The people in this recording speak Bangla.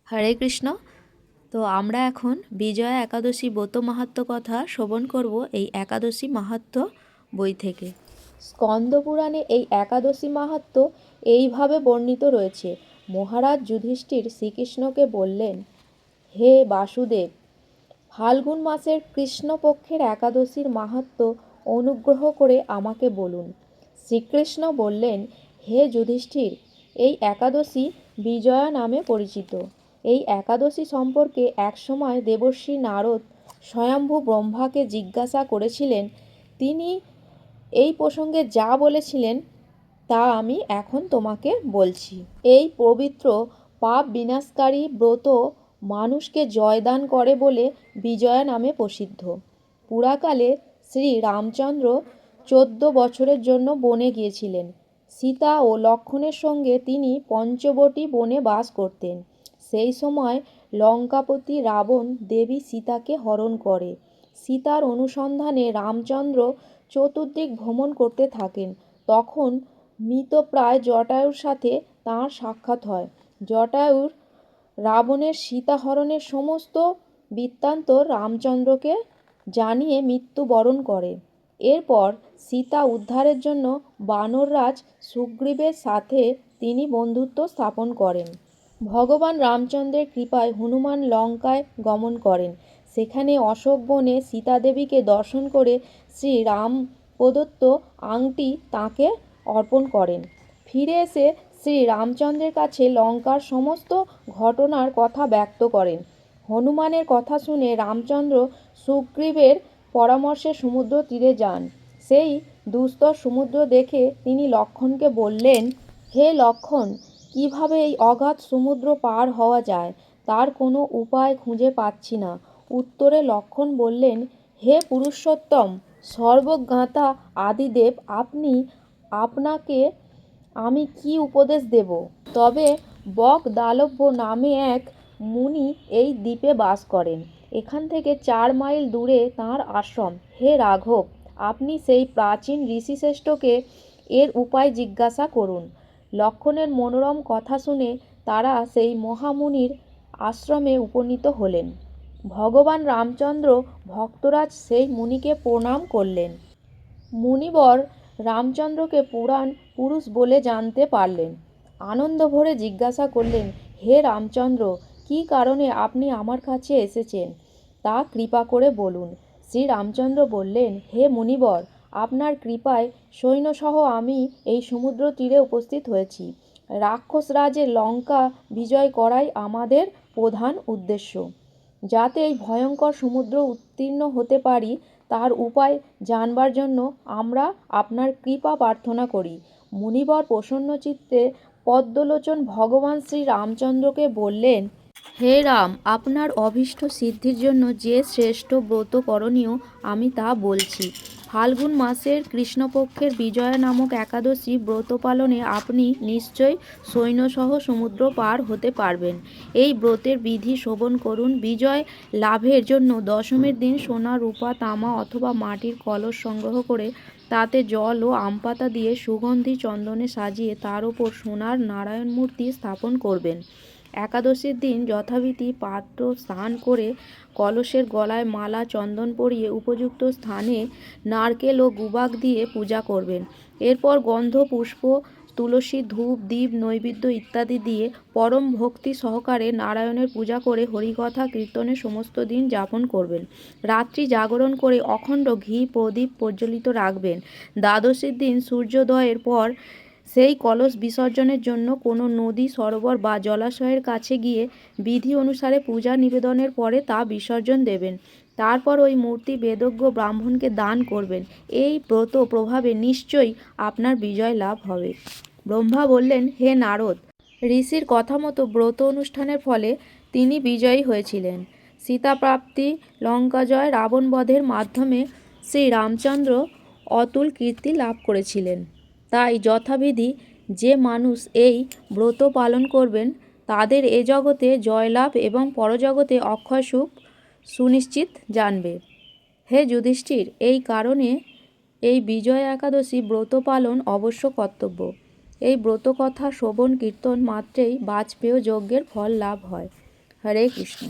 হরে কৃষ্ণ। তো আমরা এখন বিজয়া একাদশী ব্রত মাহাত্ম্য কথা শ্রবণ করব এই একাদশী মাহাত্ম্য বই থেকে। স্কন্দ পুরাণে এই একাদশী মাহাত্ম্য এইভাবে বর্ণিত রয়েছে। মহারাজ যুধিষ্ঠির শ্রীকৃষ্ণকে বললেন, হে বাসুদেব, ফাল্গুন মাসের কৃষ্ণপক্ষের একাদশীর মাহাত্ম্য অনুগ্রহ করে আমাকে বলুন। শ্রীকৃষ্ণ বললেন, হে যুধিষ্ঠির, এই একাদশী বিজয়া নামে পরিচিত। এই একাদশী সম্পর্কে একসময় দেবর্ষি নারদ স্বয়ম্ভু ব্রহ্মাকে জিজ্ঞাসা করেছিলেন। তিনি এই প্রসঙ্গে যা বলেছিলেন তা আমি এখন তোমাকে বলছি। এই পবিত্র পাপ বিনাশকারী ব্রত মানুষকে জয়দান করে বলে বিজয়া নামে প্রসিদ্ধ। পুরাকালে শ্রী রামচন্দ্র 14 বছরের জন্য বনে গিয়েছিলেন। সীতা ও লক্ষ্মণের সঙ্গে তিনি পঞ্চবটী বনে বাস করতেন। সেই সময় লঙ্কাপতি রাবণ দেবী সীতাকে হরণ করে। সীতার অনুসন্ধানে রামচন্দ্র চতুর্দিক ভ্রমণ করতে থাকেন। তখন মৃতপ্রায় জটায়ুর সাথে তাঁর সাক্ষাৎ হয়। জটায়ুর রাবণের সীতাহরণের সমস্ত বৃত্তান্ত রামচন্দ্রকে জানিয়ে মৃত্যুবরণ করে। এরপর সীতা উদ্ধারের জন্য বানররাজ সুগ্রীবের সাথে তিনি বন্ধুত্ব স্থাপন করেন। ভগবান রামচন্দ্রের কৃপায় হনুমান লঙ্কায় গমন করেন। সেখানে অশোক বনে সীতাদেবীকে দর্শন করে শ্রী রাম প্রদত্ত আংটি তাঁকে অর্পণ করেন। ফিরে এসে শ্রী রামচন্দ্রের কাছে লঙ্কার সমস্ত ঘটনার কথা ব্যক্ত করেন। হনুমানের কথা শুনে রামচন্দ্র সুগ্রীবের পরামর্শে সমুদ্র তীরে যান। সেই দুস্তর সমুদ্র দেখে তিনি লক্ষ্মণকে বললেন, হে লক্ষ্মণ, কিভাবে এই অগাধ সমুদ্র পার হওয়া যায় তার কোনো উপায় খুঁজে পাচ্ছি না। উত্তরে লক্ষ্মণ বললেন, হে পুরুষোত্তম, সর্বজ্ঞাতা আদিদেব, আপনাকে আমি কি উপদেশ দেব? তবে বক দালব্য নামে এক মুনি এই দ্বীপে বাস করেন। এখান থেকে 4 মাইল দূরে তাঁর আশ্রম। হে রাঘব, আপনি সেই প্রাচীন ঋষিশ্রেষ্ঠকে এর উপায় জিজ্ঞাসা করুন। লক্ষ্মণের মনোরম কথা শুনে তারা সেই মহামুনির আশ্রমে উপনীত হলেন। ভগবান রামচন্দ্র ভক্তরাজ সেই মুনিকে প্রণাম করলেন। মুনিবর রামচন্দ্রকে পুরাণ পুরুষ বলে জানতে পারলেন। আনন্দ ভরে জিজ্ঞাসা করলেন, হে রামচন্দ্র, কী কারণে আপনি আমার কাছে এসেছেন তা কৃপা করে বলুন। শ্রী রামচন্দ্র বললেন, হে মুনিবর, আপনার কৃপায় সৈন্যসহ আমি এই সমুদ্র তীরে উপস্থিত হয়েছি। রাক্ষসরাজের লঙ্কা বিজয় করাই আমাদের প্রধান উদ্দেশ্য। যাতে এই ভয়ঙ্কর সমুদ্র উত্তীর্ণ হতে পারি তার উপায় জানবার জন্য আমরা আপনার কৃপা প্রার্থনা করি। মুনিবর প্রসন্নচিত্তে পদ্মলোচন ভগবান শ্রী রামচন্দ্রকে বললেন, হে রাম, আপনার অভীষ্ট সিদ্ধির জন্য যে শ্রেষ্ঠ ব্রত করণীয় আমি তা বলছি। ফাল্গুন মাসের কৃষ্ণপক্ষের বিজয়া নামক একাদশী ব্রত পালনে আপনি নিশ্চয় সৈন্যসহ সমুদ্র পার হতে পারবেন। এই ব্রতের বিধি শ্রবণ করুন। বিজয় লাভের জন্য দশমীর দিন সোনা, রূপা, তামা অথবা মাটির কলস সংগ্রহ করে তাতে জল ও আমপাতা দিয়ে সুগন্ধি চন্দনে সাজিয়ে তার ওপর সোনার নারায়ণ মূর্তি স্থাপন করবেন। একাদশীর দিন যথাবিধি পাত্র স্নান করে কলসের গলায় মালা চন্দন পরিয়ে উপযুক্ত স্থানে নারকেল ও গুবাক দিয়ে পূজা করবেন। এরপর গন্ধ, পুষ্প, তুলসী, ধূপ, দীপ, নৈবেদ্য ইত্যাদি দিয়ে পরম ভক্তি সহকারে নারায়ণের পূজা করে হরিকথা কীর্তনে সমস্ত দিন যাপন করবেন। রাত্রি জাগরণ করে অখণ্ড ঘি প্রদীপ প্রজ্বলিত রাখবেন। দ্বাদশীর দিন সূর্যোদয়ের পর সেই কলস বিসর্জনের জন্য কোনো নদী, সরোবর বা জলাশয়ের কাছে গিয়ে বিধি অনুসারে পূজা নিবেদনের পরে তা বিসর্জন দেবেন। তারপর ওই মূর্তি বেদজ্ঞ ব্রাহ্মণকে দান করবেন। এই ব্রত প্রভাবে নিশ্চয়ই আপনার বিজয় লাভ হবে। ব্রহ্মা বললেন, হে নারদ, ঋষির কথা মতো ব্রত অনুষ্ঠানের ফলে তিনি বিজয়ী হয়েছিলেন। সীতাপ্রাপ্তি, লঙ্কাজয়, রাবণ বধের মাধ্যমে শ্রী রামচন্দ্র অতুল কীর্তি লাভ করেছিলেন। তাই যথাবিধি যে মানুষ এই ব্রত পালন করবেন তাদের এ জগতে জয়লাভ এবং পরজগতে অক্ষয় সুখ সুনিশ্চিত জানবে। হে যুধিষ্ঠির, এই কারণে এই বিজয়া একাদশী ব্রত পালন অবশ্য কর্তব্য। এই ব্রত কথা শ্রবণ কীর্তন মাত্রেই বাজপেয় যজ্ঞের ফল লাভ হয়। হরে কৃষ্ণ।